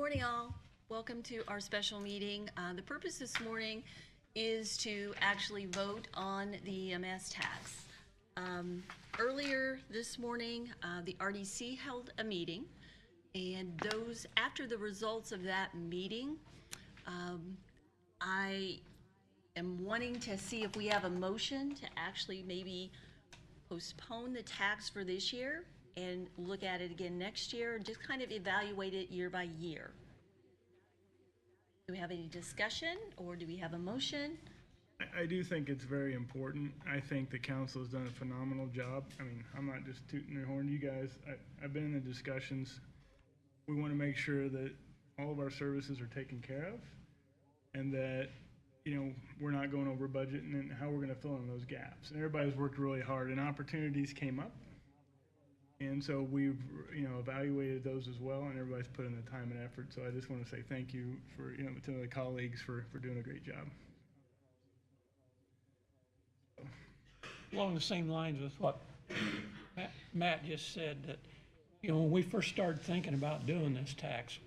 morning, all. Welcome to our special meeting. The purpose this morning is to actually vote on the EMS tax. Earlier this morning, the RDC held a meeting, and after the results of that meeting, I am wanting to see if we have a motion to actually maybe postpone the tax for this year and look at it again next year, and just kind of evaluate it year by year. Do we have any discussion, or do we have a motion? I do think it's very important. I think the council has done a phenomenal job. I mean, I'm not just tooting their horn, you guys. I've been in the discussions. We want to make sure that all of our services are taken care of, and that, you know, we're not going over budget, and then how we're going to fill in those gaps. And everybody's worked really hard, and opportunities came up. And so we've, evaluated those as well, and everybody's put in the time and effort. So I just want to say thank you for, to the colleagues for doing a great job. Along the same lines with what Matt just said, that, when we first started thinking about doing this tax,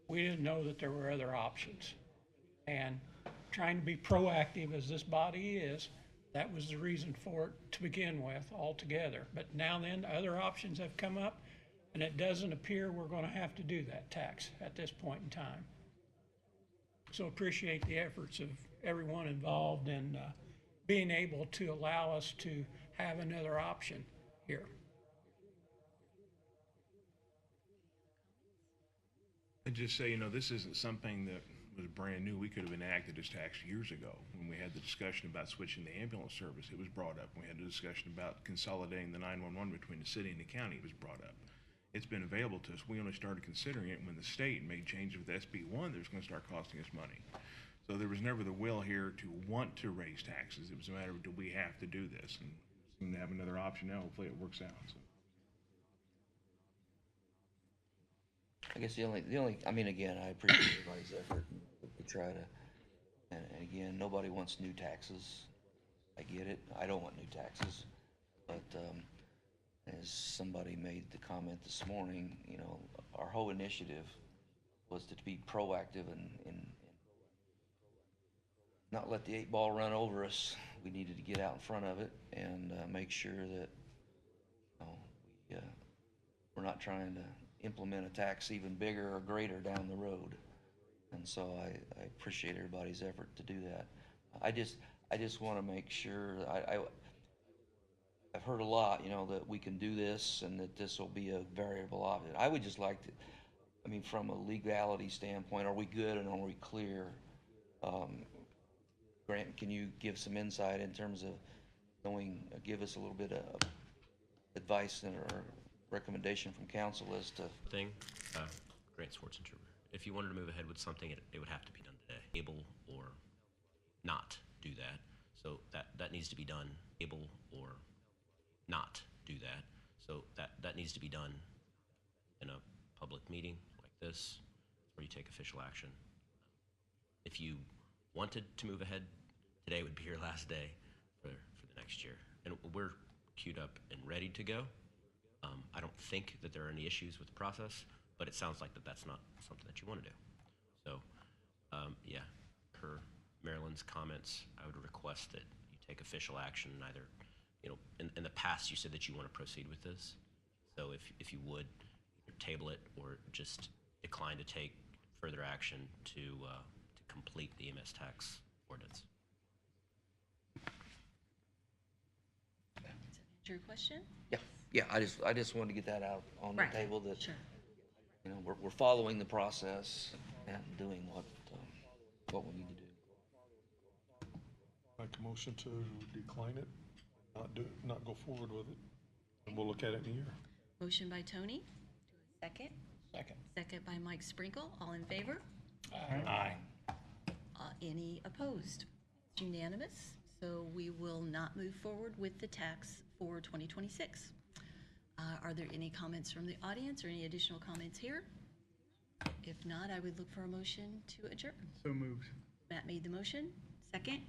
we didn't know that there were other options. And trying to be proactive as this body is, that was the reason for it to begin with altogether. But now then, other options have come up, and it doesn't appear we're going to have to do that tax at this point in time. So appreciate the efforts of everyone involved in being able to allow us to have another option here. And just say, this isn't something that was brand new. We could have enacted this tax years ago when we had the discussion about switching the ambulance service. It was brought up. We had a discussion about consolidating the 911 between the city and the county. It was brought up. It's been available to us. We only started considering it when the state made changes with SB1 that was going to start costing us money. So there was never the will here to want to raise taxes. It was a matter of, do we have to do this? And we seem to have another option now. Hopefully it works out. So. I guess the only, I mean, again, I appreciate everybody's effort to try to, and again, nobody wants new taxes. I get it. I don't want new taxes. But as somebody made the comment this morning, our whole initiative was to be proactive and not let the 8-ball run over us. We needed to get out in front of it and make sure that we're not trying to implement a tax even bigger or greater down the road. And so I appreciate everybody's effort to do that. I just want to make sure, I've heard a lot, that we can do this and that this will be a variable option. I would just like to, from a legality standpoint, are we good and are we clear? Grant, can you give some insight in terms of give us a little bit of advice or recommendation from council as to Grant Swartzentrooper. If you wanted to move ahead with something, it would have to be done today. Able or not do that. So that needs to be done. Able or not do that. So that needs to be done in a public meeting like this, where you take official action. If you wanted to move ahead, today would be your last day for the next year. And we're queued up and ready to go. I don't think that there are any issues with the process, but it sounds like that's not something that you want to do. So, yeah, per Marilyn's comments, I would request that you take official action. Either, in the past you said that you want to proceed with this. So if you would, either table it or just decline to take further action to complete the EMS tax ordinance. Does that answer your question? Yeah. I just wanted to get that out on the table that sure. We're following the process and doing what we need to do. Make a motion to decline it, not go forward with it, and we'll look at it in a year. Motion by Tony. Do a second. Second. Second by Mike Sprinkle. All in favor? Aye. Any opposed? It's unanimous. So we will not move forward with the tax for 2026. Are there any comments from the audience or any additional comments here? If not, I would look for a motion to adjourn. So moved. Matt made the motion. Second?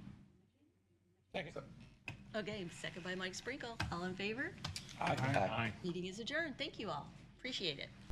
Second. Okay, second by Mike Sprinkle. All in favor? Aye. Meeting is adjourned. Thank you all. Appreciate it.